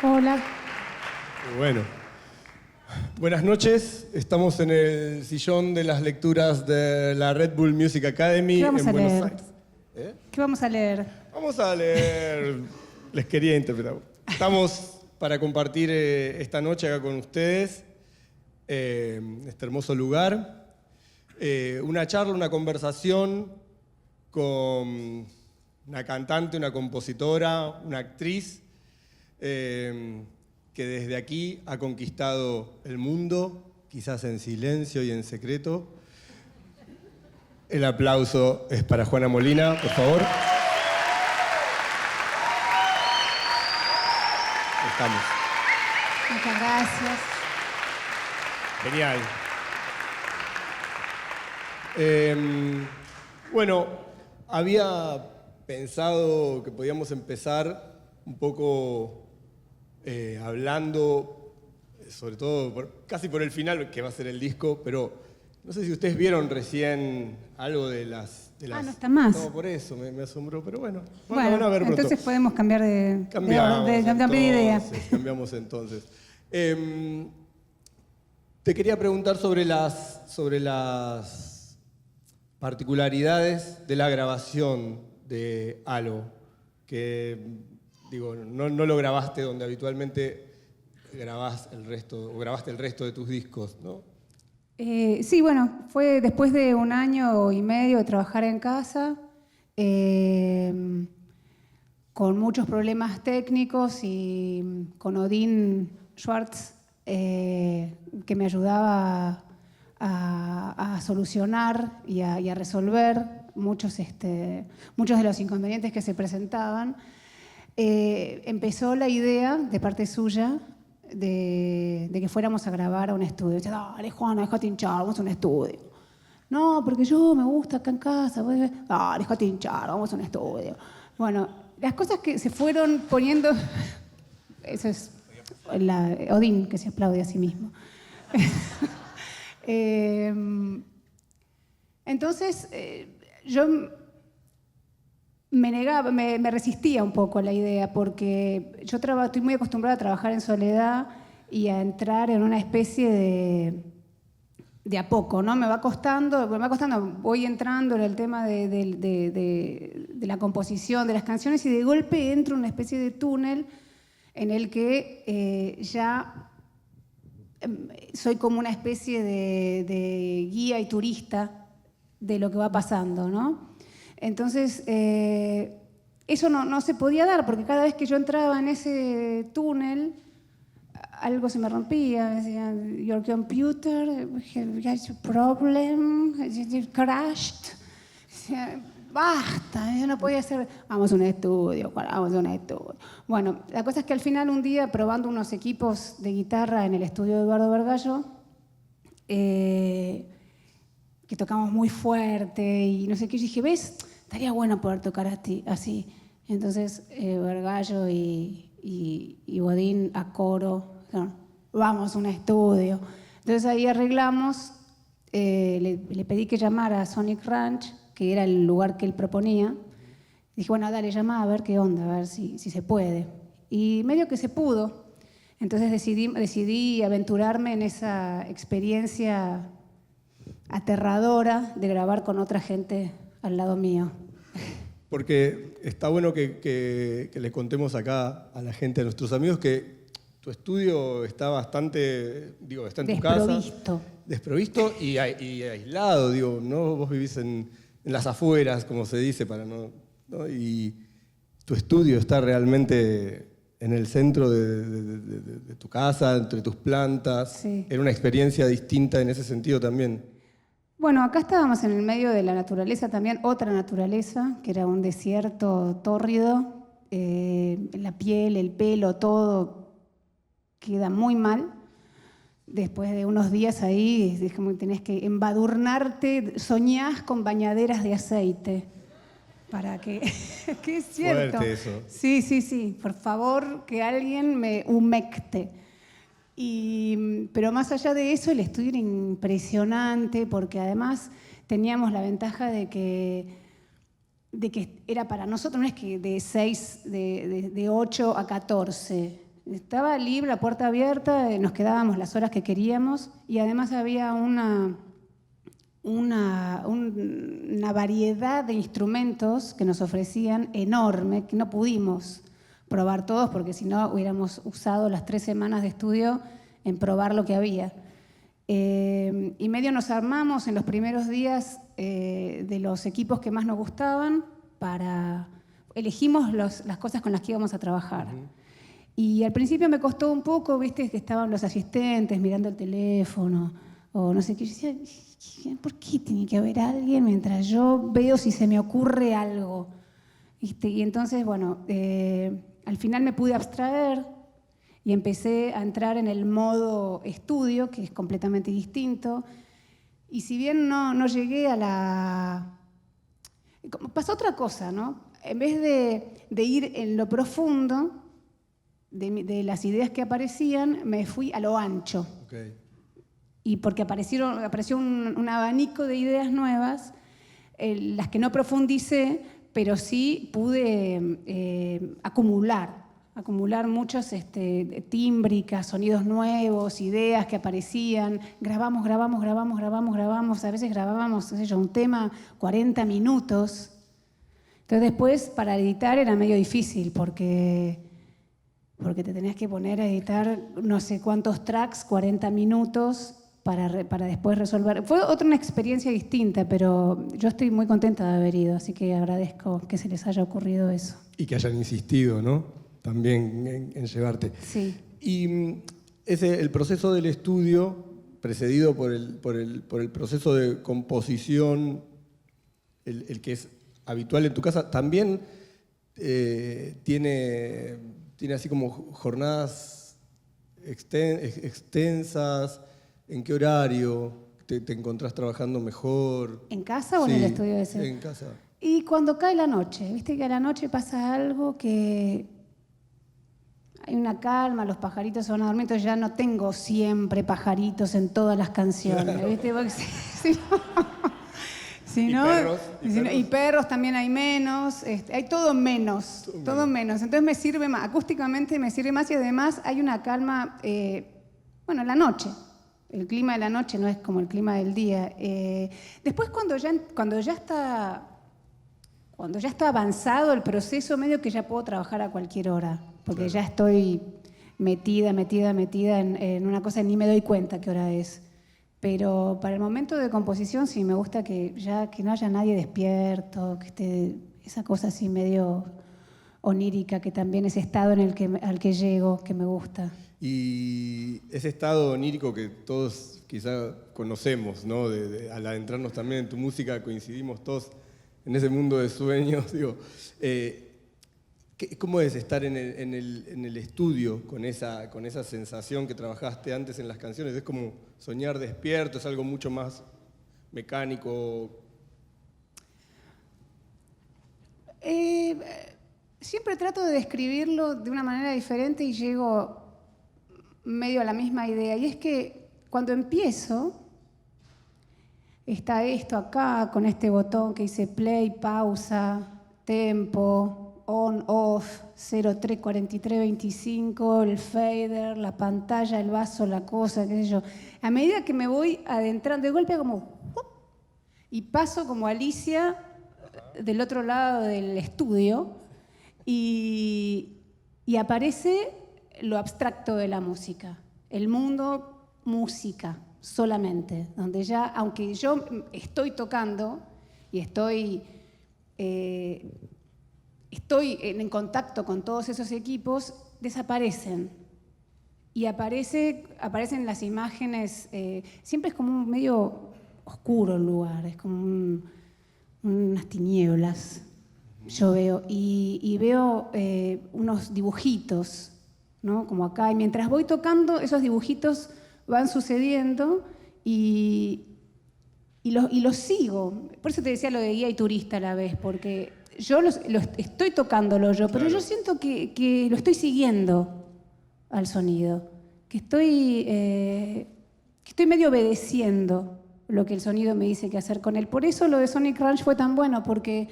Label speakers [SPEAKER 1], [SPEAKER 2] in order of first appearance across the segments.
[SPEAKER 1] Hola.
[SPEAKER 2] Bueno, buenas noches. Estamos en el sillón de las lecturas de la Red Bull Music Academy
[SPEAKER 1] ¿Qué vamos
[SPEAKER 2] en
[SPEAKER 1] a
[SPEAKER 2] Buenos
[SPEAKER 1] leer?
[SPEAKER 2] Aires.
[SPEAKER 1] ¿Qué vamos a leer?
[SPEAKER 2] Vamos a leer, les quería interpretar. Estamos para compartir esta noche acá con ustedes, en este hermoso lugar, una charla, una conversación con una cantante, una compositora, una actriz, que desde aquí ha conquistado el mundo, quizás en silencio y en secreto. El aplauso es para Juana Molina, por favor. Estamos.
[SPEAKER 1] Muchas gracias.
[SPEAKER 2] Genial. Bueno, había pensado que podíamos empezar un poco hablando, sobre todo casi por el final, que va a ser el disco, pero no sé si ustedes vieron recién algo de las...
[SPEAKER 1] No está más.
[SPEAKER 2] No, por eso me asombró, pero bueno,
[SPEAKER 1] Bueno,
[SPEAKER 2] van a ver pronto.
[SPEAKER 1] entonces podemos cambiar de idea.
[SPEAKER 2] Cambiamos entonces. Te quería preguntar sobre las particularidades de la grabación de Halo, que digo, no lo grabaste donde habitualmente grabaste el resto de tus discos, ¿no?
[SPEAKER 1] Sí, bueno, fue después de 1 año y medio de trabajar en casa, con muchos problemas técnicos y con Odín Schwartz, que me ayudaba a solucionar y a resolver muchos de los inconvenientes que se presentaban. Empezó la idea de parte suya de que fuéramos a grabar a un estudio. Dice, dale, Juana, déjate hinchar, vamos a un estudio. No, porque yo me gusta acá en casa. Dale, déjate hinchar, vamos a un estudio. Bueno, las cosas que se fueron poniendo... Eso es Odín, que se aplaude a sí mismo. Entonces, yo me negaba, me resistía un poco a la idea, porque yo estoy muy acostumbrada a trabajar en soledad y a entrar en una especie de a poco, ¿no? Me va costando, voy entrando en el tema de la composición de las canciones y de golpe entro en una especie de túnel en el que ya soy como una especie de guía y turista de lo que va pasando, ¿no? Entonces, eso no se podía dar, porque cada vez que yo entraba en ese túnel, algo se me rompía. Me decían, your computer has a problem, it crashed. Decía, basta, yo no podía hacer, vamos a un estudio. Bueno, la cosa es que al final un día, probando unos equipos de guitarra en el estudio de Eduardo Vergallo, que tocamos muy fuerte y no sé qué, yo dije, ¿ves? Estaría bueno poder tocar así. Entonces, Vergallo y Bodín a coro, dijeron, vamos a un estudio. Entonces ahí arreglamos, le pedí que llamara a Sonic Ranch, que era el lugar que él proponía. Dije, bueno, dale, llama a ver qué onda, a ver si se puede. Y medio que se pudo. Entonces decidí aventurarme en esa experiencia aterradora de grabar con otra gente al lado mío.
[SPEAKER 2] Porque está bueno que le contemos acá a la gente, a nuestros amigos, que tu estudio está bastante, está en tu casa. Desprovisto y aislado, ¿no? Vos vivís en las afueras, como se dice, ¿no? Y tu estudio está realmente en el centro de tu casa, entre tus plantas.
[SPEAKER 1] Sí.
[SPEAKER 2] Era una experiencia distinta en ese sentido también.
[SPEAKER 1] Bueno, acá estábamos en el medio de la naturaleza también, otra naturaleza, que era un desierto tórrido, la piel, el pelo, todo queda muy mal. Después de unos días ahí, es como que tenés que embadurnarte, soñás con bañaderas de aceite. Para que es cierto.
[SPEAKER 2] Fuerte eso.
[SPEAKER 1] Sí, por favor, que alguien me humecte. Pero más allá de eso, el estudio era impresionante porque además teníamos la ventaja de que de que era para nosotros, no es que de 8 a 14. Estaba libre, la puerta abierta, nos quedábamos las horas que queríamos y además había una variedad de instrumentos que nos ofrecían enorme, que no pudimos probar todos porque si no hubiéramos usado las 3 semanas de estudio en probar lo que había. Y medio nos armamos en los primeros días de los equipos que más nos gustaban elegimos las cosas con las que íbamos a trabajar. Y al principio me costó un poco, viste, que estaban los asistentes mirando el teléfono o no sé qué. Yo decía, ¿por qué tiene que haber alguien mientras yo veo si se me ocurre algo? Y entonces, bueno, al final me pude abstraer y empecé a entrar en el modo estudio, que es completamente distinto. Y si bien no llegué a la... Pasó otra cosa, ¿no? En vez de ir en lo profundo de las ideas que aparecían, me fui a lo ancho.
[SPEAKER 2] Okay.
[SPEAKER 1] Y porque apareció un abanico de ideas nuevas, las que no profundicé, pero sí pude acumular muchas tímbricas, sonidos nuevos, ideas que aparecían. Grabamos. A veces grabábamos, qué sé yo, un tema 40 minutos. Entonces después, para editar era medio difícil porque te tenías que poner a editar no sé cuántos tracks, 40 minutos, para después resolver. Fue una experiencia distinta, pero yo estoy muy contenta de haber ido, así que agradezco que se les haya ocurrido eso.
[SPEAKER 2] Y que hayan insistido, ¿no? También en llevarte.
[SPEAKER 1] Sí.
[SPEAKER 2] Y el proceso del estudio, precedido por el proceso de composición, el que es habitual en tu casa, también tiene así como jornadas extensas. ¿En qué horario te encontrás trabajando mejor?
[SPEAKER 1] ¿En casa o en el estudio ese?
[SPEAKER 2] En casa.
[SPEAKER 1] Y cuando cae la noche, viste que a la noche pasa algo que hay una calma, los pajaritos se van a dormir, entonces ya no tengo siempre pajaritos en todas las canciones, claro. ¿Viste? Porque y perros también hay menos, hay todo menos. Entonces me sirve más, acústicamente me sirve más y además hay una calma, en la noche. El clima de la noche no es como el clima del día. Después cuando ya está avanzado el proceso, medio que ya puedo trabajar a cualquier hora, porque ya estoy metida en una cosa y ni me doy cuenta qué hora es. Pero para el momento de composición sí me gusta que no haya nadie despierto, que esté esa cosa así medio onírica, que también es estado al que llego, que me gusta.
[SPEAKER 2] Y ese estado onírico que todos quizá conocemos, ¿no? Al adentrarnos también en tu música, coincidimos todos en ese mundo de sueños. Digo, ¿cómo es estar en el estudio con esa sensación que trabajaste antes en las canciones? ¿Es como soñar despierto? ¿Es algo mucho más mecánico?
[SPEAKER 1] Siempre trato de describirlo de una manera diferente y llego medio a la misma idea. Y es que cuando empiezo, está esto acá, con este botón que dice play, pausa, tempo, on, off, 0, 3, 43, 25, el fader, la pantalla, el vaso, la cosa, qué sé yo. A medida que me voy adentrando, de golpe como... y paso como Alicia del otro lado del estudio y aparece lo abstracto de la música, el mundo música solamente, donde ya, aunque yo estoy tocando y estoy en contacto con todos esos equipos, desaparecen. Y aparecen las imágenes, siempre es como un medio oscuro el lugar, es como unas tinieblas, yo veo, y veo unos dibujitos, ¿no? Como acá, y mientras voy tocando, esos dibujitos van sucediendo y los sigo. Por eso te decía lo de guía y turista a la vez, porque yo estoy tocándolo yo, pero yo siento que lo estoy siguiendo al sonido, que estoy medio obedeciendo lo que el sonido me dice que hacer con él. Por eso lo de Sonic Ranch fue tan bueno, porque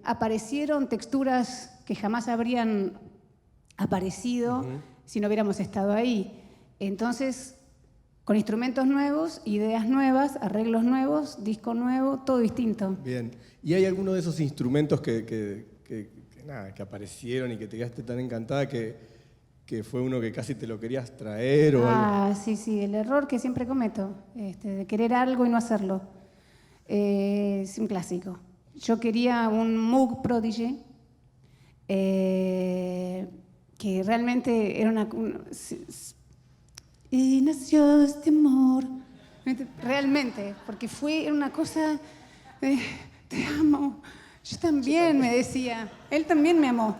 [SPEAKER 1] aparecieron texturas que jamás habrían aparecido si no hubiéramos estado ahí. Entonces, con instrumentos nuevos, ideas nuevas, arreglos nuevos, disco nuevo, todo distinto.
[SPEAKER 2] Bien. ¿Y hay alguno de esos instrumentos que aparecieron y que te quedaste tan encantada que fue uno que casi te lo querías traer o algo?
[SPEAKER 1] Sí, el error que siempre cometo, de querer algo y no hacerlo. Es un clásico. Yo quería un Moog Prodigy, que realmente era y nació este amor. Realmente, porque era una cosa, te amo. Yo también, me decía. Él también me amó.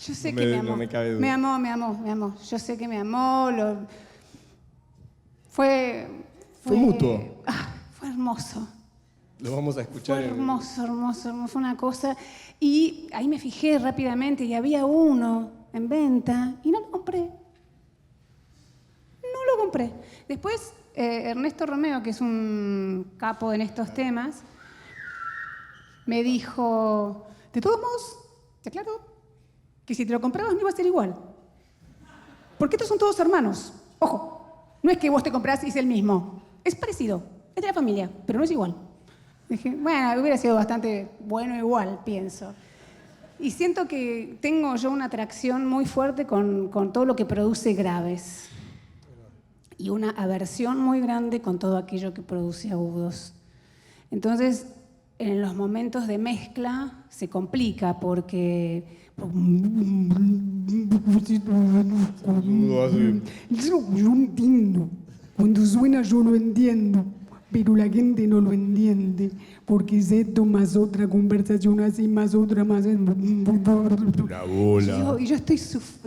[SPEAKER 1] Yo sé que me amó.
[SPEAKER 2] No me cabe duda.
[SPEAKER 1] Me amó. Yo sé que me amó. Fue
[SPEAKER 2] mutuo.
[SPEAKER 1] Fue hermoso.
[SPEAKER 2] Lo vamos a escuchar.
[SPEAKER 1] Fue hermoso. Fue una cosa. Y ahí me fijé rápidamente y había uno en venta y no lo compré. Después, Ernesto Romeo, que es un capo en estos temas, me dijo, de todos modos, te aclaro que si te lo comprabas no iba a ser igual. Porque estos son todos hermanos. Ojo, no es que vos te comprás y es el mismo. Es parecido, es de la familia, pero no es igual. Dije, bueno, hubiera sido bastante bueno igual, pienso. Y siento que tengo yo una atracción muy fuerte con todo lo que produce graves. Y una aversión muy grande con todo aquello que produce agudos. Entonces, en los momentos de mezcla se complica porque... Yo entiendo. Cuando suena yo lo entiendo, pero la gente no lo entiende, porque es esto más otra conversación así, más otra, más...
[SPEAKER 2] Una bola.
[SPEAKER 1] Y yo estoy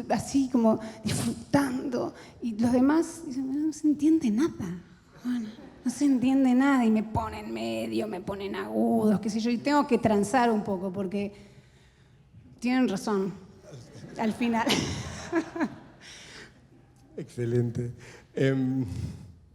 [SPEAKER 1] así como disfrutando, y los demás dicen, no se entiende nada. Bueno, no se entiende nada, y me ponen medio, me ponen agudos, qué sé yo, y tengo que transar un poco, porque tienen razón, al final.
[SPEAKER 2] Excelente.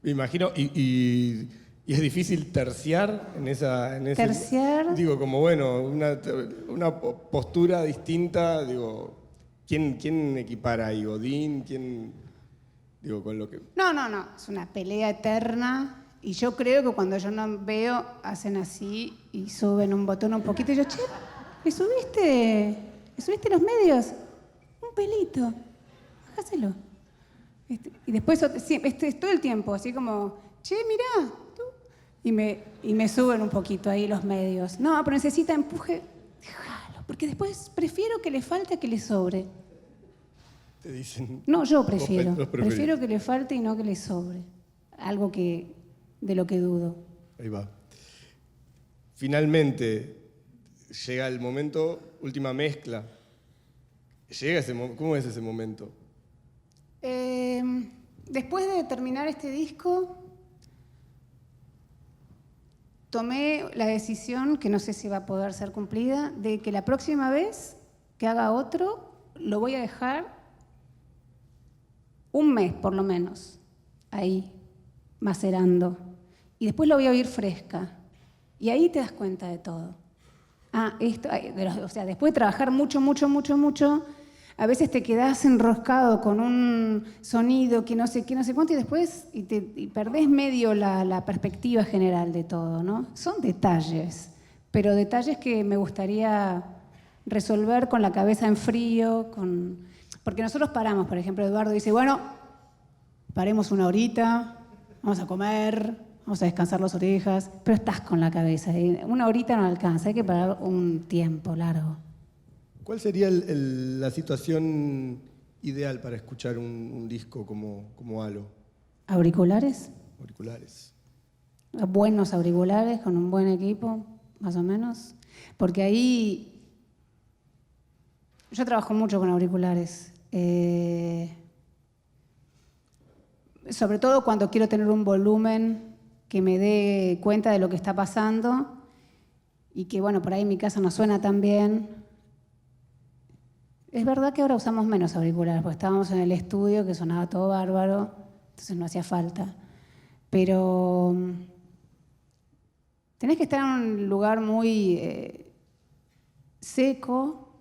[SPEAKER 2] Me imagino, y es difícil terciar en ese...
[SPEAKER 1] ¿Terciar?
[SPEAKER 2] Digo, como bueno, una postura distinta, digo, ¿quién equipara ahí? ¿Godín? ¿Quién? Digo, con lo que...
[SPEAKER 1] No, es una pelea eterna, y yo creo que cuando yo no veo, hacen así y suben un botón un poquito, y yo, che, ¿le subiste los medios? Un pelito, bájaselo. Y después todo el tiempo, así como, che, mirá, tú. Y me suben un poquito ahí los medios. No, pero necesita empuje, déjalo, porque después prefiero que le falte a que le sobre.
[SPEAKER 2] Te dicen...
[SPEAKER 1] No, yo prefiero.
[SPEAKER 2] Los preferís.
[SPEAKER 1] Prefiero que le falte y no que le sobre. Algo de lo que dudo.
[SPEAKER 2] Ahí va. Finalmente, llega el momento, última mezcla. ¿Cómo es ese momento?
[SPEAKER 1] Después de terminar este disco, tomé la decisión, que no sé si va a poder ser cumplida, de que la próxima vez que haga otro, lo voy a dejar un mes por lo menos, ahí, macerando. Y después lo voy a oír fresca. Y ahí te das cuenta de todo. Después de trabajar mucho, a veces te quedás enroscado con un sonido que no sé qué, no sé cuánto, y después y perdés medio la perspectiva general de todo, ¿no? Son detalles, pero detalles que me gustaría resolver con la cabeza en frío, porque nosotros paramos, por ejemplo, Eduardo dice, bueno, paremos una horita, vamos a comer, vamos a descansar las orejas, pero estás con la cabeza, una horita no alcanza, hay que parar un tiempo largo.
[SPEAKER 2] ¿Cuál sería la situación ideal para escuchar un disco como Halo?
[SPEAKER 1] ¿Auriculares?
[SPEAKER 2] Auriculares.
[SPEAKER 1] Buenos auriculares, con un buen equipo, más o menos. Porque ahí yo trabajo mucho con auriculares. Sobre todo cuando quiero tener un volumen que me dé cuenta de lo que está pasando y que, bueno, por ahí en mi casa no suena tan bien. Es verdad que ahora usamos menos auriculares, porque estábamos en el estudio que sonaba todo bárbaro, entonces no hacía falta. Pero tenés que estar en un lugar muy seco,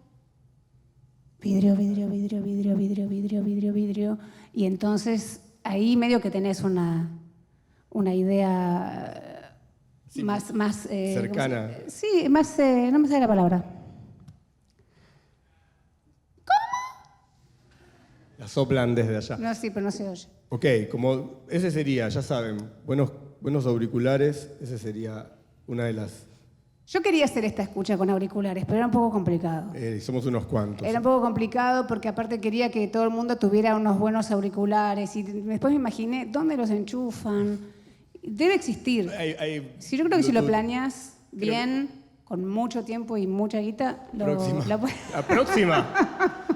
[SPEAKER 1] vidrio, vidrio, vidrio, vidrio, vidrio, vidrio, vidrio, vidrio, y entonces ahí medio que tenés una idea
[SPEAKER 2] Sí,
[SPEAKER 1] más
[SPEAKER 2] cercana.
[SPEAKER 1] sí, más, no me sale la palabra.
[SPEAKER 2] La soplan desde allá.
[SPEAKER 1] No, sí, pero no se oye.
[SPEAKER 2] Ok, como ese sería, ya saben, buenos auriculares, ese sería una de las...
[SPEAKER 1] Yo quería hacer esta escucha con auriculares, pero era un poco complicado.
[SPEAKER 2] somos unos cuantos.
[SPEAKER 1] Era un poco complicado porque aparte quería que todo el mundo tuviera unos buenos auriculares y después me imaginé, ¿dónde los enchufan? Debe existir. Sí, yo creo que si lo planeas bien, con mucho tiempo y mucha guita,
[SPEAKER 2] La próxima.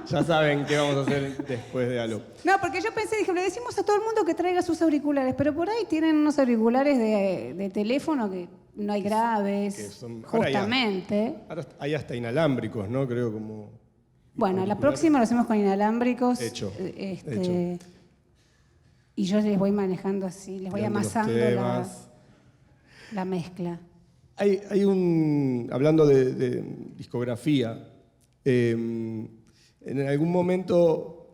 [SPEAKER 2] Ya saben qué vamos a hacer después de algo.
[SPEAKER 1] No, porque yo pensé, dije, le decimos a todo el mundo que traiga sus auriculares, pero por ahí tienen unos auriculares de teléfono que no hay graves, justamente.
[SPEAKER 2] Ahora hay hasta inalámbricos, ¿no? Creo como...
[SPEAKER 1] Bueno, la próxima lo hacemos con inalámbricos.
[SPEAKER 2] Hecho.
[SPEAKER 1] Y yo les voy manejando así, les voy
[SPEAKER 2] Tirando los
[SPEAKER 1] amasando
[SPEAKER 2] temas.
[SPEAKER 1] la mezcla.
[SPEAKER 2] Hablando de discografía, en algún momento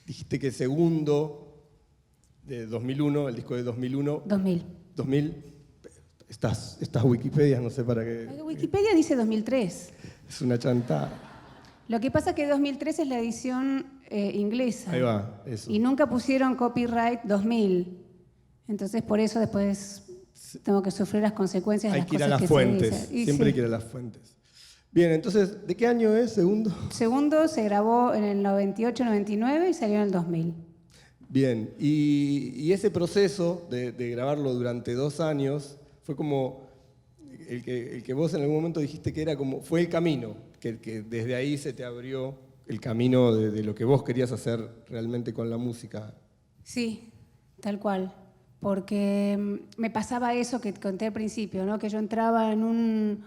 [SPEAKER 2] dijiste que Segundo, de 2001, el disco de 2001. 2000. Estas Wikipedias, no sé para qué.
[SPEAKER 1] Wikipedia dice 2003.
[SPEAKER 2] Es una chantada.
[SPEAKER 1] Lo que pasa es que 2003 es la edición inglesa.
[SPEAKER 2] Ahí va, eso.
[SPEAKER 1] Y nunca pusieron copyright 2000. Entonces, por eso después tengo que sufrir las consecuencias de las cosas que se dicen.
[SPEAKER 2] Hay que ir a las fuentes. Siempre hay que ir a las fuentes. Bien, entonces, ¿de qué año es Segundo?
[SPEAKER 1] Segundo se grabó en el 98-99 y salió en el 2000.
[SPEAKER 2] Bien, y ese proceso de grabarlo durante 2 años fue como el que vos en algún momento dijiste que era como, fue el camino, que desde ahí se te abrió el camino de lo que vos querías hacer realmente con la música.
[SPEAKER 1] Sí, tal cual. Porque me pasaba eso que conté al principio, ¿no? Que yo entraba en un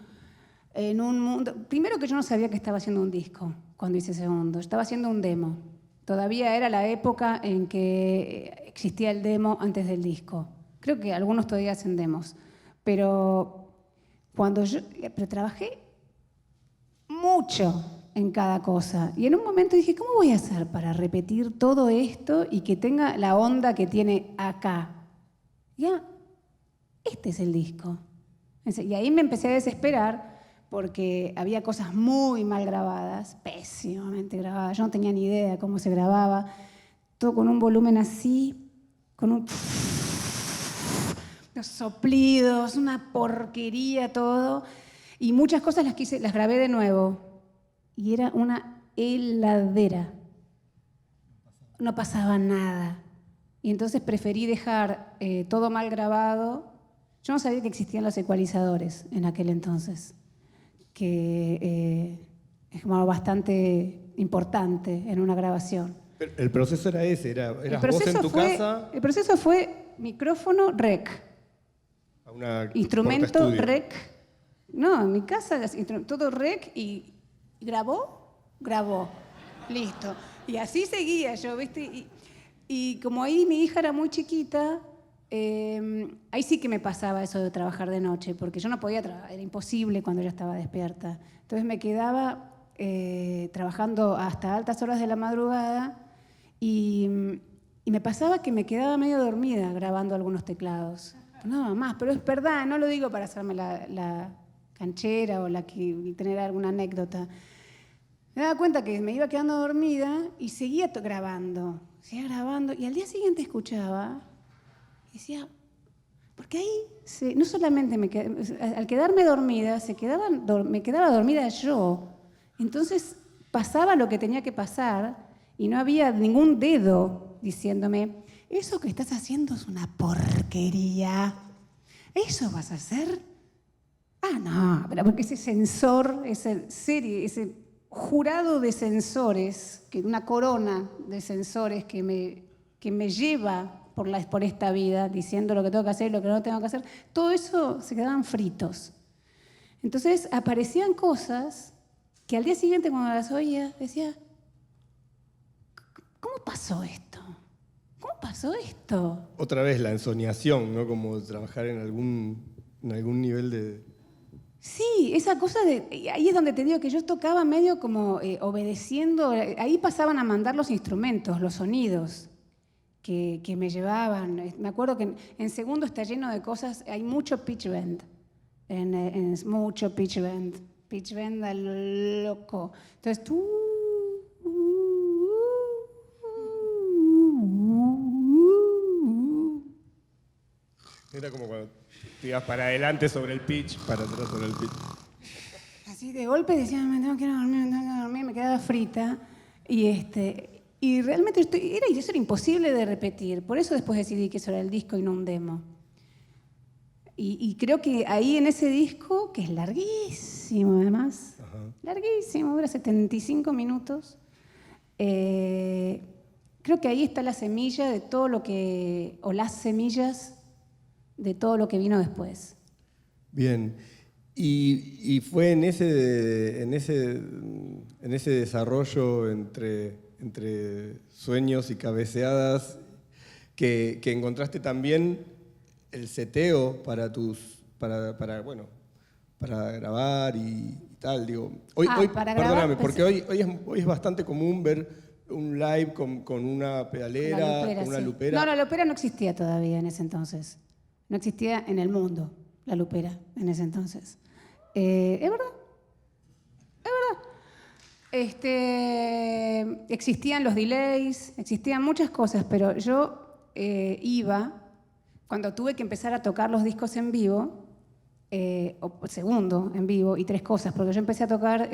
[SPEAKER 1] mundo... Primero que yo no sabía que estaba haciendo un disco cuando hice Segundo, estaba haciendo un demo. Todavía era la época en que existía el demo antes del disco. Creo que algunos todavía hacen demos. Pero trabajé mucho en cada cosa. Y en un momento dije, ¿cómo voy a hacer para repetir todo esto y que tenga la onda que tiene acá? Ya, este es el disco. Y ahí me empecé a desesperar porque había cosas muy mal grabadas, pésimamente grabadas. Yo no tenía ni idea de cómo se grababa. Todo con un volumen así, con los soplidos, una porquería todo. Y muchas cosas las grabé de nuevo. Y era una heladera. No pasaba nada. Y entonces preferí dejar todo mal grabado. Yo no sabía que existían los ecualizadores en aquel entonces, que es como bastante importante en una grabación.
[SPEAKER 2] Pero el proceso era ese, eras vos en tu casa.
[SPEAKER 1] El proceso fue micrófono rec, instrumento rec. No, en mi casa todo rec y grabó, listo. Y así seguía yo, ¿viste? Y como ahí mi hija era muy chiquita, ahí sí que me pasaba eso de trabajar de noche, porque yo no podía trabajar, era imposible cuando ella estaba despierta. Entonces me quedaba trabajando hasta altas horas de la madrugada y me pasaba que me quedaba medio dormida grabando algunos teclados. No, más, pero es verdad, no lo digo para hacerme la canchera o tener alguna anécdota. Me daba cuenta que me iba quedando dormida y seguía grabando, y al día siguiente escuchaba y decía, porque ahí no solamente al quedarme dormida, me quedaba dormida yo. Entonces pasaba lo que tenía que pasar y no había ningún dedo diciéndome, eso que estás haciendo es una porquería. ¿Eso vas a hacer? Ah, no, pero porque ese sensor, ese jurado de sensores, una corona de sensores que me lleva por esta vida, diciendo lo que tengo que hacer y lo que no tengo que hacer, todo eso se quedaban fritos. Entonces aparecían cosas que al día siguiente cuando las oía decía, ¿cómo pasó esto? ¿Cómo pasó esto?
[SPEAKER 2] Otra vez la ensoñación, ¿no? Como trabajar en algún nivel
[SPEAKER 1] Sí, esa cosa de... Ahí es donde te digo que yo tocaba medio como obedeciendo. Ahí pasaban a mandar los instrumentos, los sonidos que me llevaban. Me acuerdo que en segundo está lleno de cosas. Hay mucho pitch bend. Mucho pitch bend. Pitch bend al loco. Entonces tú...
[SPEAKER 2] Era como cuando te ibas para adelante sobre el pitch, para atrás sobre el pitch.
[SPEAKER 1] Así de golpe decía, me tengo que ir a dormir, me tengo que ir a dormir, me quedaba frita. Y realmente eso era imposible de repetir. Por eso después decidí que eso era el disco y no un demo. Y creo que ahí en ese disco, que es larguísimo además, larguísimo, dura 75 minutos, creo que ahí está la semilla de todo lo que, o las semillas de todo lo que vino después.
[SPEAKER 2] Bien. Y fue en ese desarrollo entre sueños y cabeceadas que encontraste también el seteo para grabar y tal. Digo, hoy perdóname, porque hoy es bastante común ver un live con una pedalera, con una lupera.
[SPEAKER 1] No, la lupera no existía todavía en ese entonces. No existía en el mundo la lupera en ese entonces. ¿Es verdad? Es verdad. Existían los delays, existían muchas cosas, pero yo iba, cuando tuve que empezar a tocar los discos en vivo, o segundo en vivo, y tres cosas, porque yo empecé a tocar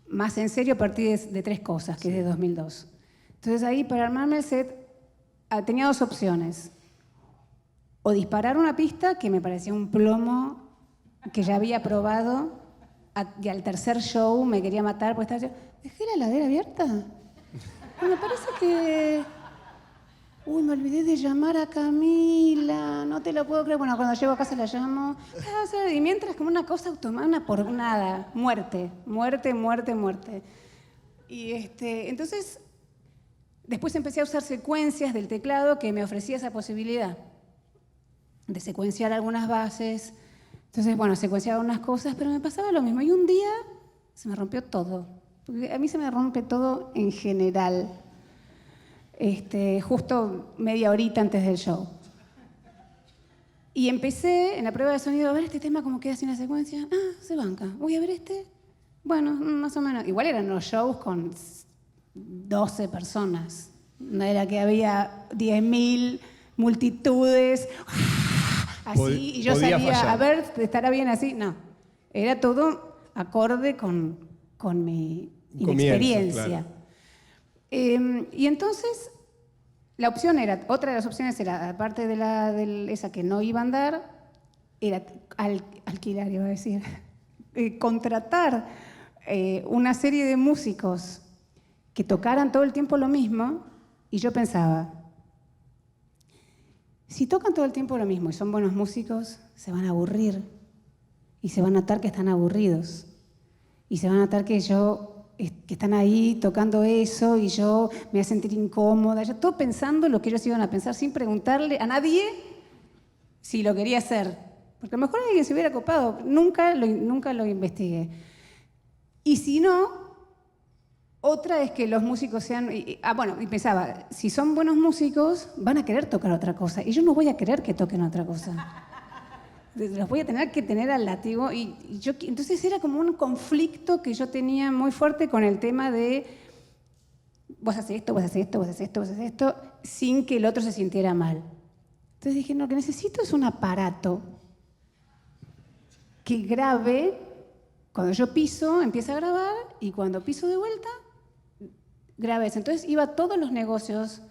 [SPEAKER 1] más en serio a partir de tres cosas, que es de 2002. Entonces ahí, para armarme el set, tenía dos opciones. O disparar una pista, que me parecía un plomo, que ya había probado, y al tercer show me quería matar, porque estaba yo, ¿dejé la heladera abierta? Me parece que... Uy, me olvidé de llamar a Camila, no te lo puedo creer. Bueno, cuando llego a casa la llamo. Y mientras como una cosa automática, una por nada, muerte. Y entonces, después empecé a usar secuencias del teclado que me ofrecía esa posibilidad de secuenciar algunas bases. Entonces, bueno, secuenciaba unas cosas, pero me pasaba lo mismo. Y un día se me rompió todo. Porque a mí se me rompe todo en general. Justo media horita antes del show. Y empecé en la prueba de sonido a ver este tema cómo queda sin la secuencia. Se banca. Voy a ver este. Bueno, más o menos. Igual eran los shows con 12 personas. No era que había 10.000 multitudes. Así, y yo salía, fallar. A ver, ¿estará bien así? No. Era todo acorde con mi inexperiencia. Claro. Y entonces, otra de las opciones era, aparte de esa que no iba a andar, era alquilar, iba a decir, contratar una serie de músicos que tocaran todo el tiempo lo mismo, y yo pensaba, si tocan todo el tiempo lo mismo y son buenos músicos, se van a aburrir, y se van a notar que están aburridos, y se van a notar que están ahí tocando eso y yo me voy a sentir incómoda. Yo todo pensando lo que ellos iban a pensar sin preguntarle a nadie si lo quería hacer. Porque a lo mejor alguien se hubiera copado. Nunca lo investigué. Y si no, otra es que los músicos sean... y pensaba, si son buenos músicos, van a querer tocar otra cosa. Y yo no voy a querer que toquen otra cosa. Los voy a tener que tener al látigo. Entonces era como un conflicto que yo tenía muy fuerte con el tema de vos haces esto, sin que el otro se sintiera mal. Entonces dije, no, lo que necesito es un aparato que grabe, cuando yo piso, empieza a grabar, y cuando piso de vuelta, grabe eso. Entonces iba a todos los negocios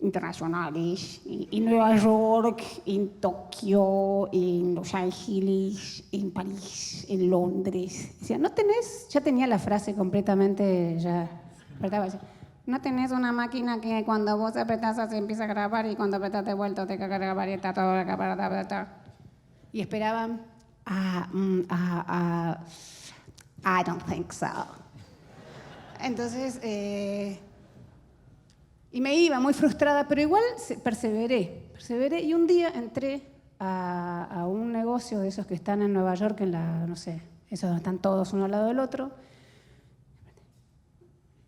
[SPEAKER 1] internacionales, en Nueva York, en Tokio, en Los Ángeles, en París, en Londres. Decía, ¿no tenés? Ya tenía la frase completamente ya. ¿No tenés una máquina que cuando vos apretás se empieza a grabar y cuando apretás de vuelta te caga grabar y está todo grabado? Y esperaban, I don't think so. Entonces, y me iba muy frustrada, pero igual perseveré. Y un día entré a un negocio negocios, de esos que están en Nueva York, no sé, esos donde están todos uno al lado del otro.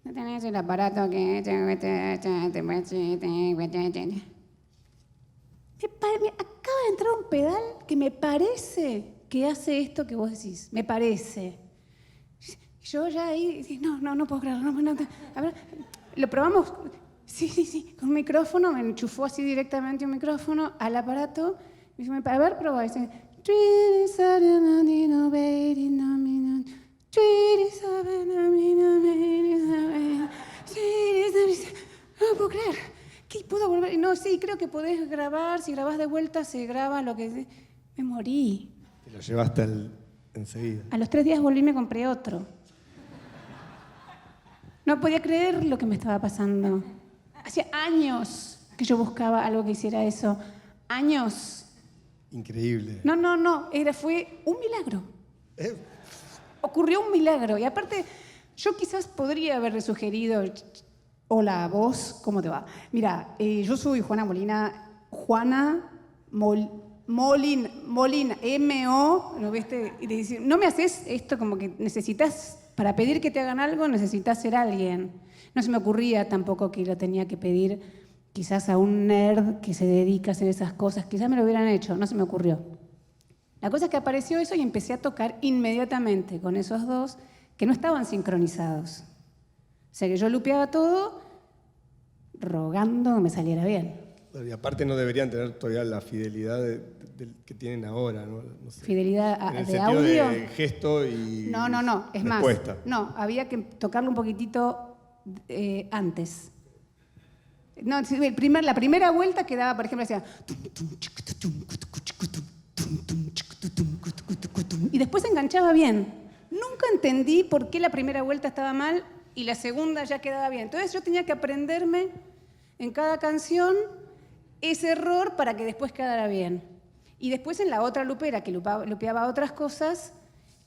[SPEAKER 1] No tenés el aparato que... acaba de entrar un pedal que me parece que hace esto que vos decís. Me parece. Yo ya ahí... No puedo creerlo. A ver, lo probamos... Sí, con un micrófono, me enchufó así directamente un micrófono al aparato. Y dice, a ver, probá. Dice, no puedo creer. ¿Qué puedo volver? No, sí, creo que podés grabar. Si grabás de vuelta, se graba lo que... Me morí.
[SPEAKER 2] Te lo llevaste enseguida.
[SPEAKER 1] A los 3 días volví y me compré otro. No podía creer lo que me estaba pasando. Hacía años que yo buscaba algo que hiciera eso. Años.
[SPEAKER 2] Increíble.
[SPEAKER 1] No. Fue un milagro. Ocurrió un milagro. Y aparte, yo quizás podría haberle sugerido... Hola, vos, ¿cómo te va? Mira, yo soy Juana Molina. Molina, M-O, ¿no viste? Y le dice, ¿no me haces esto como que necesitas... Para pedir que te hagan algo necesitas ser alguien. No se me ocurría tampoco que lo tenía que pedir quizás a un nerd que se dedica a hacer esas cosas. Quizás me lo hubieran hecho, no se me ocurrió. La cosa es que apareció eso y empecé a tocar inmediatamente con esos dos que no estaban sincronizados. O sea que yo lupeaba todo rogando que me saliera bien.
[SPEAKER 2] Y aparte no deberían tener todavía la fidelidad que tienen ahora, ¿no? No sé.
[SPEAKER 1] Fidelidad
[SPEAKER 2] en el
[SPEAKER 1] de
[SPEAKER 2] sentido
[SPEAKER 1] audio.
[SPEAKER 2] De gesto y
[SPEAKER 1] No, es
[SPEAKER 2] respuesta.
[SPEAKER 1] más. No, había que tocarlo un poquitito antes. No, la primera vuelta quedaba, por ejemplo, hacía... Y después se enganchaba bien. Nunca entendí por qué la primera vuelta estaba mal y la segunda ya quedaba bien. Entonces yo tenía que aprenderme en cada canción ese error para que después quedara bien. Y después en la otra lupera, que lupeaba otras cosas,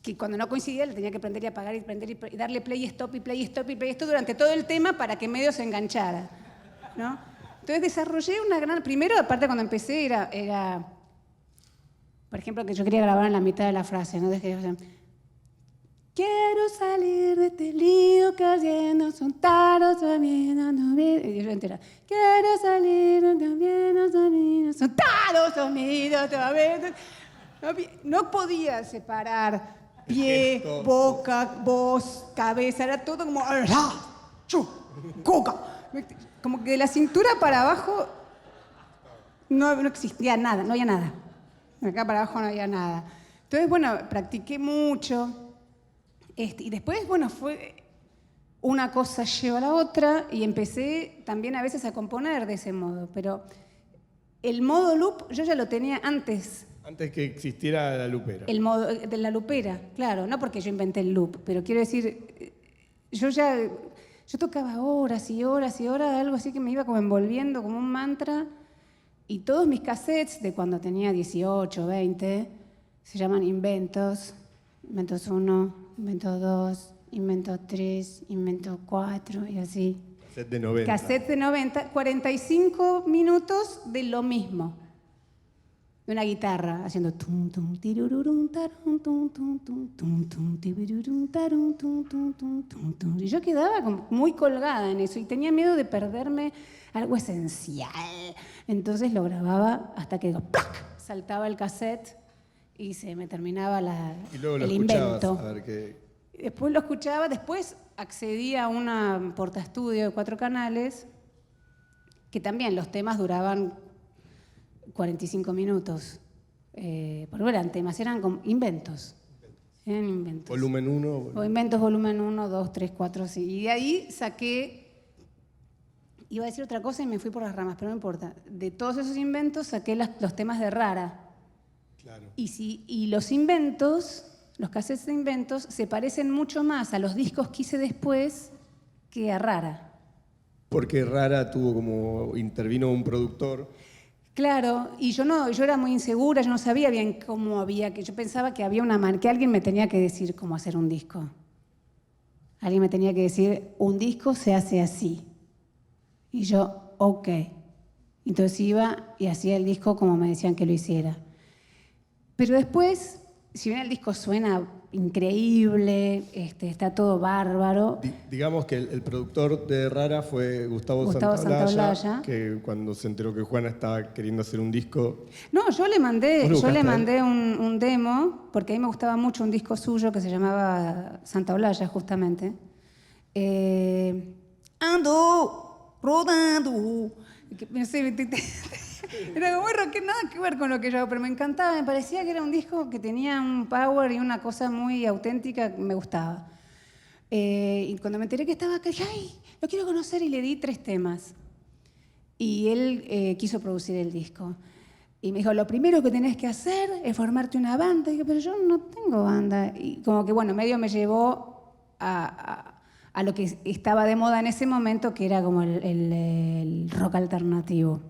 [SPEAKER 1] que cuando no coincidía le tenía que prender y apagar y prender y darle play, stop y play, stop y play, stop durante todo el tema para que medio se enganchara, ¿no? Entonces desarrollé una gran... Primero, aparte cuando empecé, era por ejemplo, que yo quería grabar en la mitad de la frase, ¿no? Quiero salir de este lío cayendo, son taros también, no bien. Y yo entera. Quiero salir también, son taros también, no podía separar pie, boca, voz, cabeza, era todo como coca. Como que de la cintura para abajo no existía nada, no había nada. De acá para abajo no había nada. Entonces, bueno, practiqué mucho. Y después, bueno, fue una cosa lleva a la otra y empecé también a veces a componer de ese modo. Pero el modo loop yo ya lo tenía antes.
[SPEAKER 2] Antes que existiera la lupera.
[SPEAKER 1] El modo de la lupera, claro. No porque yo inventé el loop, pero quiero decir, yo tocaba horas y horas y horas, algo así que me iba como envolviendo como un mantra. Y todos mis cassettes de cuando tenía 18, 20, se llaman inventos. Inventos 1, Invento 2, Invento 3, Invento 4 y así.
[SPEAKER 2] Cassette de 90.
[SPEAKER 1] Cassette de 90, 45 minutos de lo mismo. De una guitarra haciendo tum tum tirururum tarum tum tum tum tum tum tirururum tarum tum tum tum tum tum. Y yo quedaba como muy colgada en eso y tenía miedo de perderme algo esencial. Entonces lo grababa hasta que ¡plac! Saltaba el cassette y se me terminaba
[SPEAKER 2] y luego lo
[SPEAKER 1] el
[SPEAKER 2] escuchabas,
[SPEAKER 1] invento.
[SPEAKER 2] a ver qué...
[SPEAKER 1] Después lo escuchaba, después accedí a una portaestudio de 4 canales, que también los temas duraban 45 minutos. Porque no eran temas, eran como inventos. Eran inventos.
[SPEAKER 2] Volumen 1.
[SPEAKER 1] O inventos volumen 1, 2, 3, 4, sí. Y de ahí saqué, iba a decir otra cosa y me fui por las ramas, pero no importa. De todos esos inventos saqué los temas de Rara.
[SPEAKER 2] Claro.
[SPEAKER 1] Y los inventos, los cassettes de inventos, se parecen mucho más a los discos que hice después que a Rara.
[SPEAKER 2] Porque Rara intervino un productor.
[SPEAKER 1] Claro, y yo era muy insegura, yo no sabía bien cómo yo pensaba que había que alguien me tenía que decir cómo hacer un disco. Alguien me tenía que decir, un disco se hace así. Y yo, ok. Entonces iba y hacía el disco como me decían que lo hiciera. Pero después, si bien el disco suena increíble, está todo bárbaro.
[SPEAKER 2] Digamos que el productor de Rara fue Gustavo Santaolalla, que cuando se enteró que Juana estaba queriendo hacer un disco...
[SPEAKER 1] No, yo le mandé un demo, porque a mí me gustaba mucho un disco suyo que se llamaba Santaolalla, justamente. Ando rodando. No sé, era como rock, nada que ver con lo que yo hago, pero me encantaba, me parecía que era un disco que tenía un power y una cosa muy auténtica que me gustaba. Y cuando me enteré que estaba acá, dije, ¡ay, lo quiero conocer! Y le di 3 temas. Y él quiso producir el disco. Y me dijo, lo primero que tenés que hacer es formarte una banda. Y dije, pero yo no tengo banda. Y como que, bueno, medio me llevó a lo que estaba de moda en ese momento, que era como el rock alternativo.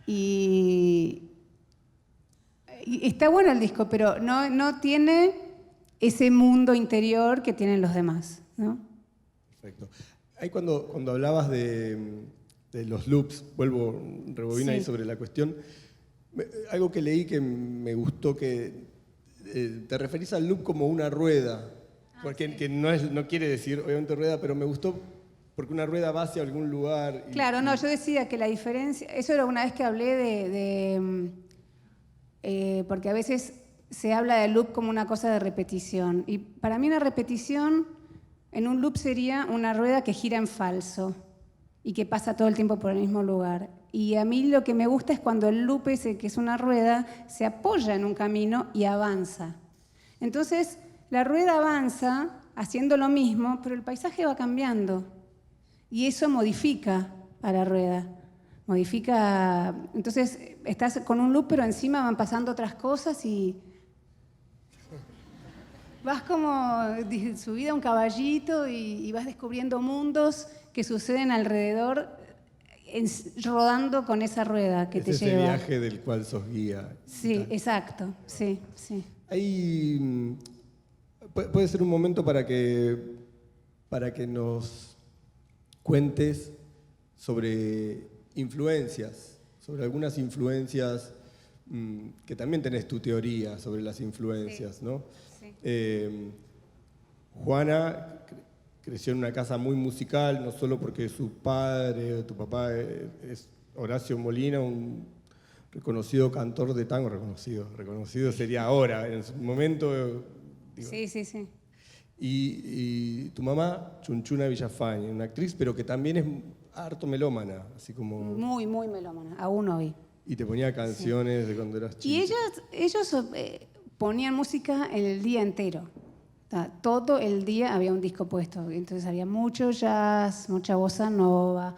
[SPEAKER 1] Y está bueno el disco, pero no tiene ese mundo interior que tienen los demás, ¿no?
[SPEAKER 2] Perfecto. Ahí cuando hablabas de los loops, rebobina ahí sobre la cuestión, algo que leí que me gustó, que te referís al loop como una rueda, porque
[SPEAKER 1] sí.
[SPEAKER 2] que no quiere decir obviamente rueda, pero me gustó porque una rueda va hacia algún lugar.
[SPEAKER 1] Claro, no, yo decía que la diferencia, eso era una vez que hablé porque a veces se habla del loop como una cosa de repetición, y para mí una repetición en un loop sería una rueda que gira en falso y que pasa todo el tiempo por el mismo lugar. Y a mí lo que me gusta es cuando el loop ese, que es una rueda, se apoya en un camino y avanza. Entonces, la rueda avanza haciendo lo mismo, pero el paisaje va cambiando. Y eso modifica a la rueda. Modifica. Entonces, estás con un loop, pero encima van pasando otras cosas y vas como subida a un caballito y vas descubriendo mundos que suceden alrededor, rodando con esa rueda que te lleva.
[SPEAKER 2] Ese viaje del cual sos guía.
[SPEAKER 1] Sí, exacto. Sí, sí.
[SPEAKER 2] Ahí puede ser un momento para que nos cuentes sobre influencias, sobre algunas influencias, que también tenés tu teoría sobre las influencias, sí. ¿No? Sí. Juana creció en una casa muy musical, no solo porque su padre, tu papá, es Horacio Molina, un reconocido cantor de tango, reconocido sería ahora, en su momento... Digo,
[SPEAKER 1] sí.
[SPEAKER 2] Y tu mamá, Chunchuna Villafañe, una actriz, pero que también es harto melómana, así como...
[SPEAKER 1] Muy, muy melómana, aún hoy.
[SPEAKER 2] Y te ponía canciones de cuando eras chica.
[SPEAKER 1] Y ellos ponían música el día entero. Todo el día había un disco puesto. Entonces había mucho jazz, mucha bossa nova,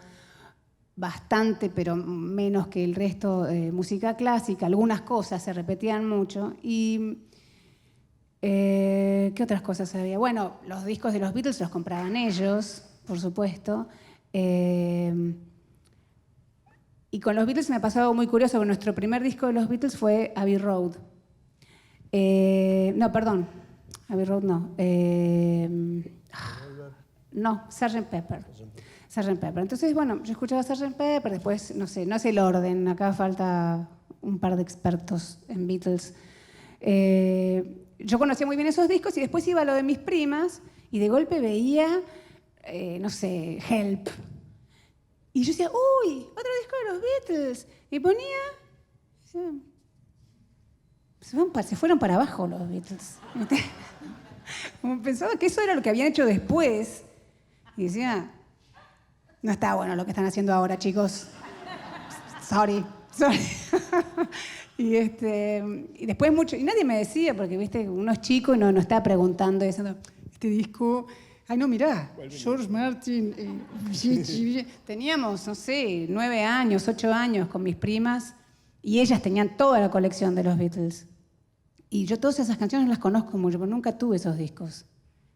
[SPEAKER 1] bastante, pero menos que el resto, música clásica. Algunas cosas se repetían mucho. Y... ¿qué otras cosas había? Bueno, los discos de los Beatles los compraban ellos, por supuesto. Y con los Beatles me pasó algo muy curioso, porque nuestro primer disco de los Beatles fue Abbey Road. No, perdón. Abbey Road no. No, Sgt. Pepper. Sgt. Pepper. Entonces, bueno, yo escuchaba Sgt. Pepper, después, no sé el orden, acá falta un par de expertos en Beatles. Yo conocía muy bien esos discos y después iba a lo de mis primas y de golpe veía, no sé, Help. Y yo decía, ¡uy! Otro disco de los Beatles. Y ponía... Se fueron para abajo los Beatles. Como pensaba que eso era lo que habían hecho después. Y decía, no está bueno lo que están haciendo ahora, chicos. Sorry. Y después mucho, y nadie me decía, porque viste, uno es chico y no está preguntando, diciendo, este disco, ay no, mirá, George Martin, teníamos, no sé, 9 años, 8 años con mis primas, y ellas tenían toda la colección de los Beatles. Y yo todas esas canciones las conozco mucho, pero nunca tuve esos discos.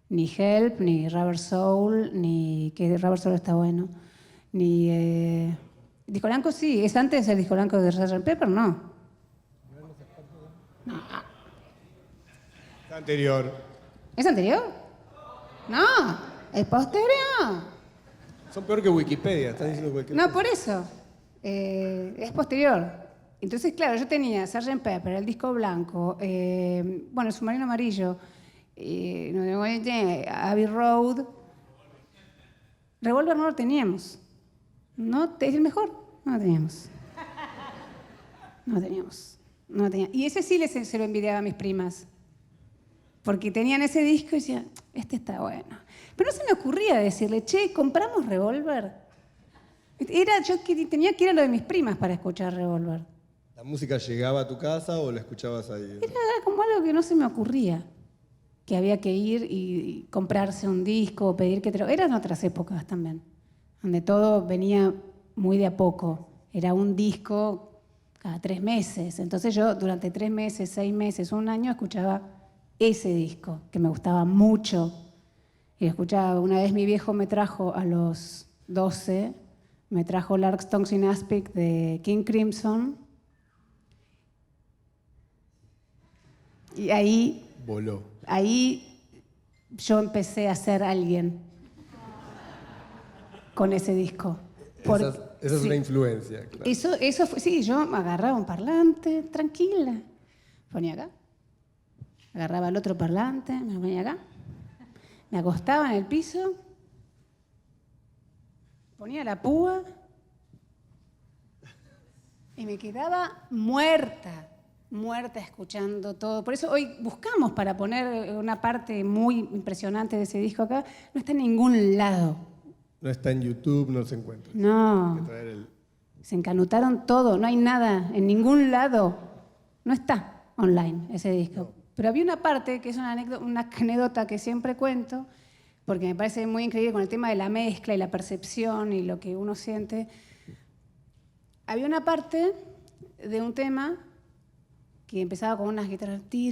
[SPEAKER 1] Ni Help, ni Rubber Soul, ni que Rubber Soul está bueno, ni... Disco Blanco sí, ¿es antes el Disco Blanco de Sgt. Pepper? No.
[SPEAKER 2] Es anterior.
[SPEAKER 1] ¿Es anterior? No, es posterior.
[SPEAKER 2] Son peor que Wikipedia, estás diciendo cualquier
[SPEAKER 1] No,
[SPEAKER 2] cosa.
[SPEAKER 1] por eso. Es posterior. Entonces, claro, yo tenía Sgt. Pepper, el disco blanco, bueno, el submarino amarillo, Abbey Road. Revolver no lo teníamos. No, es el mejor. No lo teníamos. No teníamos. No tenía. Y ese sí se lo envidiaba a mis primas. Porque tenían ese disco y decían, este está bueno. Pero no se me ocurría decirle, che, ¿compramos Revolver? Yo tenía que ir a lo de mis primas para escuchar Revolver.
[SPEAKER 2] ¿La música llegaba a tu casa o la escuchabas ahí?
[SPEAKER 1] Era como algo que no se me ocurría. Que había que ir y comprarse un disco o pedir que te lo... Eran otras épocas también, donde todo venía muy de a poco. Era un disco cada 3 meses. Entonces yo durante 3 meses, 6 meses, un año escuchaba ese disco, que me gustaba mucho. Y escuchaba, una vez mi viejo me trajo a los 12, me trajo Larkstones in Aspic de King Crimson. Y ahí...
[SPEAKER 2] Voló.
[SPEAKER 1] Ahí yo empecé a ser alguien con ese disco.
[SPEAKER 2] Esa es una influencia. Claro.
[SPEAKER 1] Eso fue, sí, yo agarraba un parlante, tranquila, ponía acá, agarraba el otro parlante, me ponía acá, me acostaba en el piso, ponía la púa y me quedaba muerta escuchando todo. Por eso hoy buscamos para poner una parte muy impresionante de ese disco acá. No está en ningún lado.
[SPEAKER 2] No está en YouTube, no se encuentra.
[SPEAKER 1] No. Se encanutaron todo. No hay nada en ningún lado. No está online ese disco. No. Pero había una parte que es una anécdota que siempre cuento, porque me parece muy increíble con el tema de la mezcla y la percepción y lo que uno siente. Había una parte de un tema que empezaba con unas guitarras y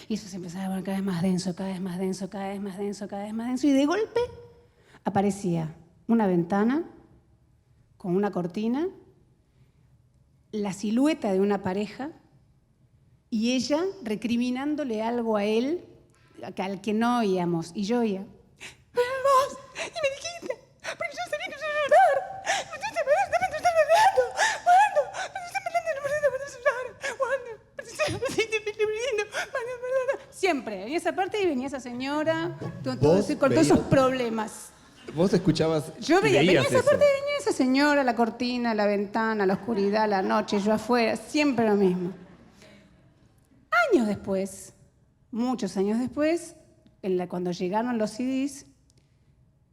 [SPEAKER 1] eso se empezaba a poner cada vez más denso, cada vez más denso, cada vez más denso, cada vez más denso, y de golpe aparecía una ventana con una cortina, la silueta de una pareja y ella recriminándole algo a él al que no oíamos, y yo oía vos, y me dijiste, porque yo sabía que yo iba a llorar. Siempre, en esa parte venía esa señora con todos esos problemas.
[SPEAKER 2] ¿Vos escuchabas?
[SPEAKER 1] Yo venía esa parte, venía esa señora, la cortina, la ventana, la oscuridad, la noche, yo afuera, siempre lo mismo. Años después, muchos años después, cuando llegaron los CDs,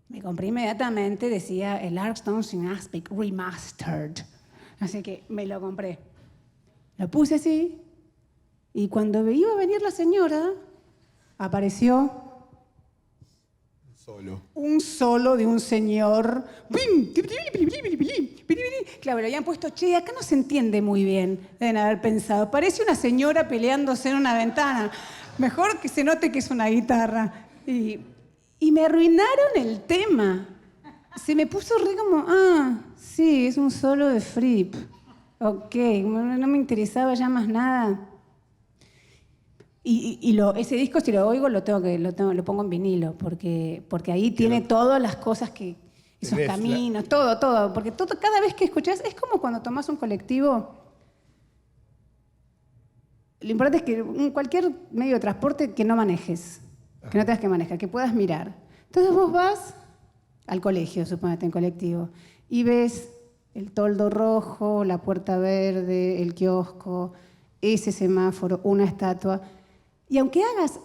[SPEAKER 1] me compré inmediatamente, decía el Larkstones in Aspic Remastered. Así que me lo compré. Lo puse así, y cuando iba a venir la señora, apareció un solo de un señor. Claro, le habían puesto, che, acá no se entiende muy bien, deben haber pensado. Parece una señora peleándose en una ventana. Mejor que se note que es una guitarra. Y me arruinaron el tema. Se me puso re como, sí, es un solo de Fripp. Ok, no me interesaba ya más nada. Y ese disco, si lo oigo, lo pongo en vinilo, porque ahí tiene todas las cosas esos caminos, todo. Porque cada vez que escuchás, es como cuando tomás un colectivo. Lo importante es que cualquier medio de transporte que no manejes, que no tengas que manejar, que puedas mirar. Entonces vos vas al colegio, suponete, en colectivo, y ves el toldo rojo, la puerta verde, el kiosco, ese semáforo, una estatua. Y aunque hagas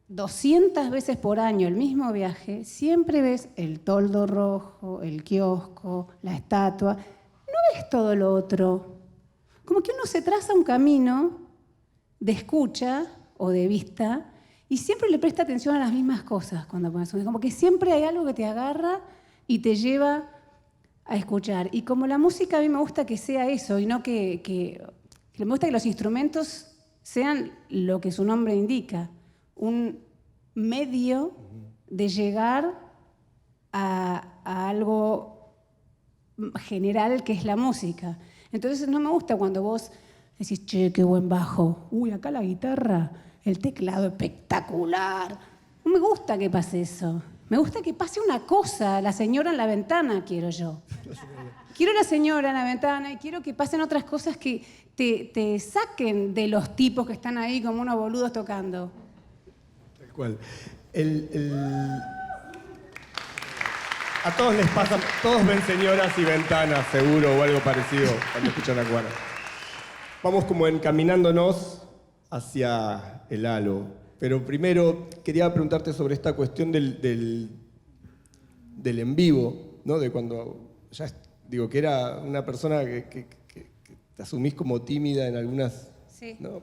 [SPEAKER 1] 200 veces por año el mismo viaje, siempre ves el toldo rojo, el kiosco, la estatua. No ves todo lo otro. Como que uno se traza un camino de escucha o de vista y siempre le presta atención a las mismas cosas cuando pones un disco. Como que siempre hay algo que te agarra y te lleva a escuchar. Y como la música a mí me gusta que sea eso y no que me gusta que los instrumentos sean lo que su nombre indica, un medio de llegar a algo general que es la música. Entonces no me gusta cuando vos decís, che, qué buen bajo, uy, acá la guitarra, el teclado espectacular. No me gusta que pase eso. Me gusta que pase una cosa, la señora en la ventana, quiero yo. Quiero la señora en la ventana y quiero que pasen otras cosas que te saquen de los tipos que están ahí como unos boludos tocando.
[SPEAKER 2] Tal cual. A todos les pasa, todos ven señoras y ventanas, seguro, o algo parecido, cuando escuchan a Juana. Vamos como encaminándonos hacia el halo. Pero primero quería preguntarte sobre esta cuestión del en vivo, ¿no? De cuando ya digo que era una persona que te asumís como tímida en algunas,
[SPEAKER 1] Sí.
[SPEAKER 2] ¿no?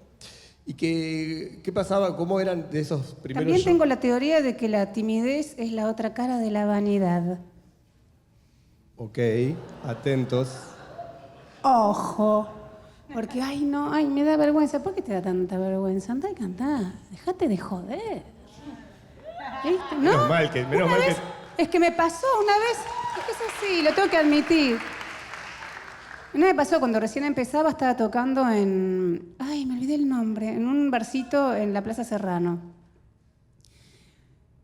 [SPEAKER 2] ¿Y qué pasaba? ¿Cómo eran de esos primeros
[SPEAKER 1] También
[SPEAKER 2] shows?
[SPEAKER 1] tengo la teoría de que la timidez es la otra cara de la vanidad.
[SPEAKER 2] Ok, atentos.
[SPEAKER 1] Ojo. Porque, ay, no, ay, me da vergüenza. ¿Por qué te da tanta vergüenza? Anda y cantá. Déjate de joder. ¿Viste? ¿No?
[SPEAKER 2] Menos mal que...
[SPEAKER 1] Una vez, es que me pasó una vez. Es que es así, lo tengo que admitir. Una vez me pasó cuando recién empezaba, estaba tocando en... Ay, me olvidé el nombre. En un barcito en la Plaza Serrano.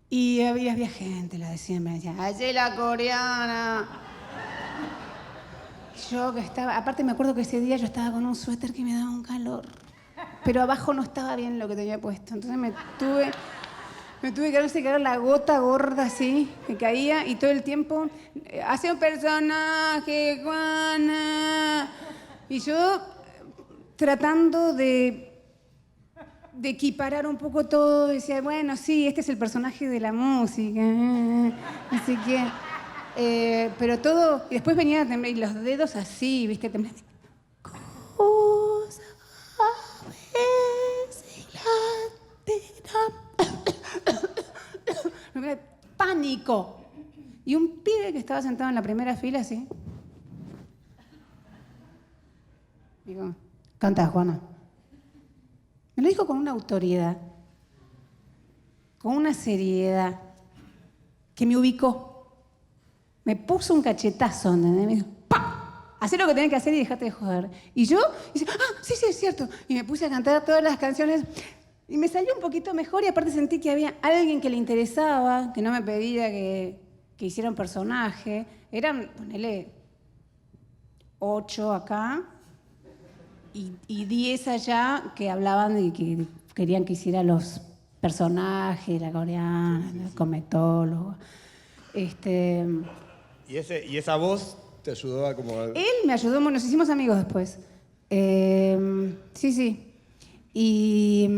[SPEAKER 1] Y había gente, la de siempre, me decía, allí la coreana. Yo que estaba, aparte me acuerdo que ese día yo estaba con un suéter que me daba un calor, pero abajo no estaba bien lo que tenía puesto, entonces me tuve que quedar la gota gorda así, que caía, y todo el tiempo, hace un personaje, Juana, y yo tratando de equiparar un poco todo, decía, bueno, sí, este es el personaje de la música, así que... pero todo, y después venía a temblar, y los dedos así, ¿viste? Temblar. Cosa a veces la pánico. Y un pibe que estaba sentado en la primera fila, así. Digo, canta, Juana. Me lo dijo con una autoridad, con una seriedad, que me ubicó. Me puso un cachetazo, ¿entendés? Me dijo, ¡pah! Hacé lo que tenés que hacer y dejate de joder. Y yo, sí, es cierto. Y me puse a cantar todas las canciones y me salió un poquito mejor y aparte sentí que había alguien que le interesaba, que no me pedía que hiciera un personaje. Eran, ponele, 8 acá y 10 allá que hablaban y que querían que hiciera los personajes, la coreana, el cometólogo.
[SPEAKER 2] ¿Y esa voz te ayudó a como...
[SPEAKER 1] Él me ayudó, nos hicimos amigos después. Sí. Y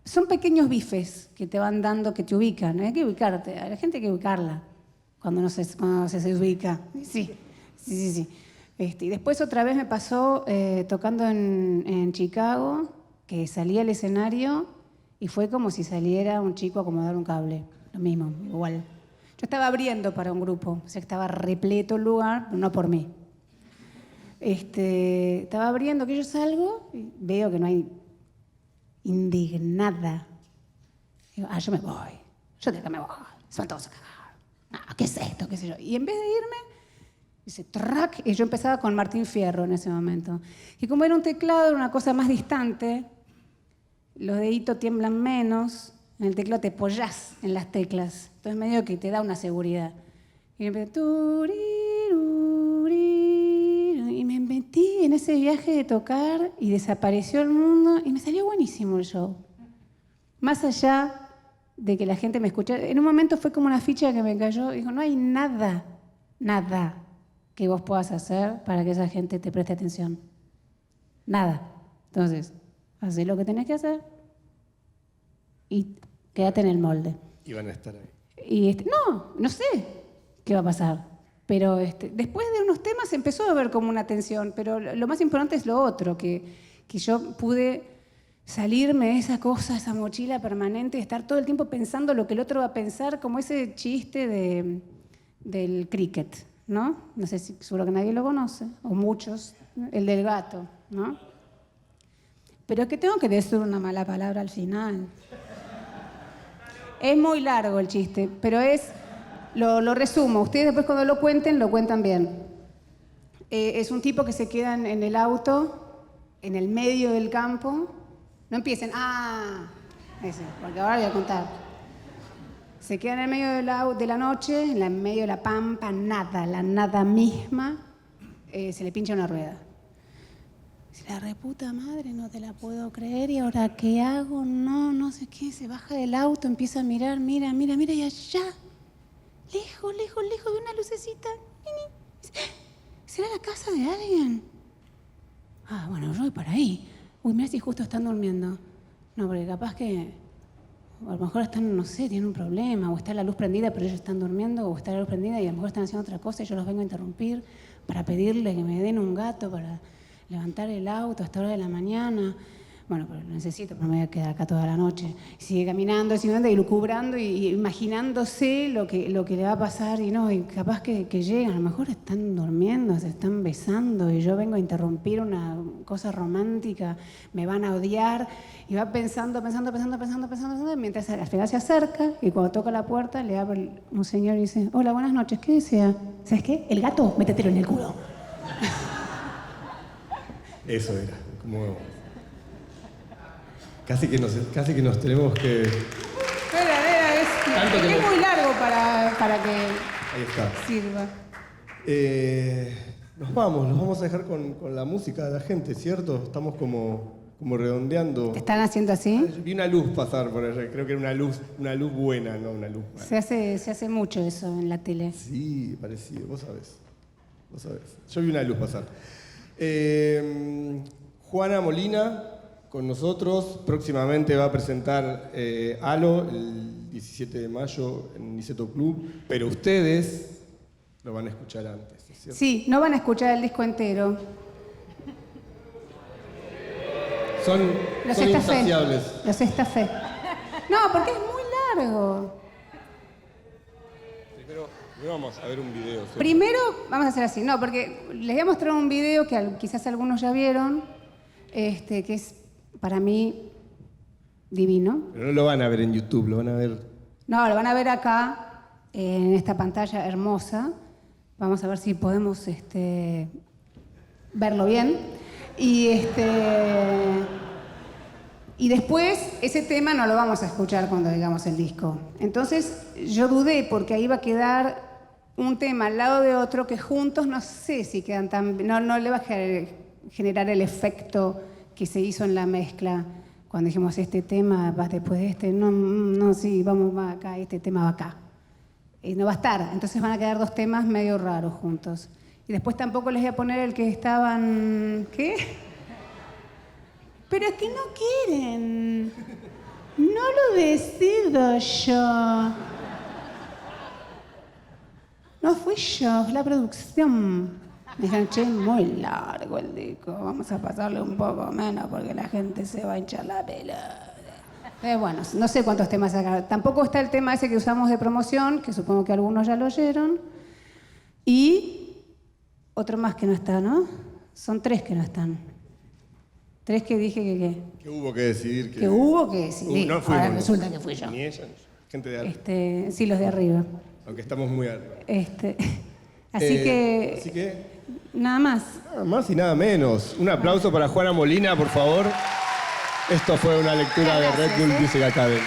[SPEAKER 1] son pequeños bifes que te van dando, que te ubican. Hay que ubicarte, a la gente hay que ubicarla cuando se ubica. Sí. Y después otra vez me pasó tocando en Chicago, que salí al escenario y fue como si saliera un chico a acomodar un cable. Lo mismo, igual. Yo estaba abriendo para un grupo, o sea, estaba repleto el lugar, pero no por mí. Estaba abriendo, que yo salgo y veo que no hay indignada. Digo, yo me voy, yo de acá me voy, se van todos a cagar. ¿Qué es esto? ¿Qué sé yo? Y en vez de irme, dice, track, y yo empezaba con Martín Fierro en ese momento. Y como era un teclado, era una cosa más distante, los deditos tiemblan menos, en el teclado te apoyás en las teclas. Entonces medio que te da una seguridad. Y empecé, y me metí en ese viaje de tocar y desapareció el mundo y me salió buenísimo el show. Más allá de que la gente me escuchara, en un momento fue como una ficha que me cayó. Digo, no hay nada que vos puedas hacer para que esa gente te preste atención. Nada. Entonces, hacé lo que tenés que hacer y quédate en el molde.
[SPEAKER 2] Y van a estar ahí.
[SPEAKER 1] Y no sé qué va a pasar. Pero después de unos temas empezó a haber como una tensión, pero lo más importante es lo otro, que yo pude salirme de esa cosa, esa mochila permanente, y estar todo el tiempo pensando lo que el otro va a pensar, como ese chiste del cricket, ¿no? No sé si seguro que nadie lo conoce, o muchos, el del gato, ¿no? Pero es que tengo que decir una mala palabra al final. Es muy largo el chiste, pero lo resumo. Ustedes después cuando lo cuentan bien. Es un tipo que se queda en el auto, en el medio del campo. No empiecen, ese, porque ahora voy a contar. Se queda en el medio de la noche, en el medio de la pampa, nada, la nada misma, se le pincha una rueda. Dice, la reputa madre, no te la puedo creer, ¿y ahora qué hago? No sé qué, se baja del auto, empieza a mirar, mira, y allá, lejos, ve una lucecita. ¿Será la casa de alguien? Ah, bueno, yo voy para ahí. Uy, mira si justo están durmiendo. No, porque capaz que a lo mejor están, no sé, tienen un problema, o está la luz prendida pero ellos están durmiendo, o está la luz prendida y a lo mejor están haciendo otra cosa y yo los vengo a interrumpir para pedirle que me den un gato para levantar el auto a esta hora de la mañana. Bueno, pero lo necesito, pero me voy a quedar acá toda la noche. Y sigue caminando, y lucubrando y imaginándose lo que le va a pasar y no, y capaz que llegan, a lo mejor están durmiendo, se están besando y yo vengo a interrumpir una cosa romántica, me van a odiar y va pensando, mientras al final se acerca y cuando toca la puerta le abre un señor y dice, hola, buenas noches, ¿qué desea? ¿Sabes qué? El gato, métetelo en el culo.
[SPEAKER 2] Eso era, como... Casi que nos tenemos que...
[SPEAKER 1] Espera, es muy largo para que
[SPEAKER 2] Ahí está.
[SPEAKER 1] sirva.
[SPEAKER 2] Nos vamos a dejar con la música de la gente, ¿cierto? Estamos como redondeando.
[SPEAKER 1] ¿Están haciendo así?
[SPEAKER 2] Vi una luz pasar por allá, creo que era una luz buena, no una luz mala.
[SPEAKER 1] Se hace mucho eso en la tele.
[SPEAKER 2] Sí, parecido, vos sabés. Yo vi una luz pasar. Juana Molina con nosotros, próximamente va a presentar Halo el 17 de mayo en Niceto Club, pero ustedes lo van a escuchar antes, ¿cierto?
[SPEAKER 1] Sí, no van a escuchar el disco entero.
[SPEAKER 2] Son insaciables.
[SPEAKER 1] Los estafé. No, porque es muy largo.
[SPEAKER 2] Pero vamos a ver un video. ¿Sí?
[SPEAKER 1] Primero, vamos a hacer así. No, porque les voy a mostrar un video que quizás algunos ya vieron, que es para mí divino.
[SPEAKER 2] Pero no lo van a ver en YouTube, lo van a ver...
[SPEAKER 1] No, lo van a ver acá, en esta pantalla hermosa. Vamos a ver si podemos verlo bien. Y después, ese tema no lo vamos a escuchar cuando digamos el disco. Entonces, yo dudé porque ahí va a quedar un tema al lado de otro que juntos no sé si quedan tan... No le va a generar el efecto que se hizo en la mezcla cuando dijimos este tema va después de este. No, sí, va acá, este tema va acá. Y no va a estar. Entonces van a quedar dos temas medio raros juntos. Y después tampoco les voy a poner el que estaban... ¿Qué? Pero es que no quieren. No lo decido yo. No fui yo, fue la producción. Me dijeron, che, muy largo el disco. Vamos a pasarle un poco menos porque la gente se va a hinchar la pelota. Bueno, no sé cuántos temas sacaron. Tampoco está el tema ese que usamos de promoción, que supongo que algunos ya lo oyeron. Y otro más que no está, ¿no? Son 3 que no están. 3 que dije que...
[SPEAKER 2] Que hubo que decidir.
[SPEAKER 1] Que hubo que decidir.
[SPEAKER 2] No fuimos.
[SPEAKER 1] Ahora resulta que fui yo.
[SPEAKER 2] Ni ella, gente de arriba.
[SPEAKER 1] Sí, los de arriba.
[SPEAKER 2] Aunque estamos muy arriba.
[SPEAKER 1] Así que... Nada más.
[SPEAKER 2] Nada más y nada menos. Un aplauso para Juana Molina, por favor. Esto fue una lectura de Red Bull Music Academy.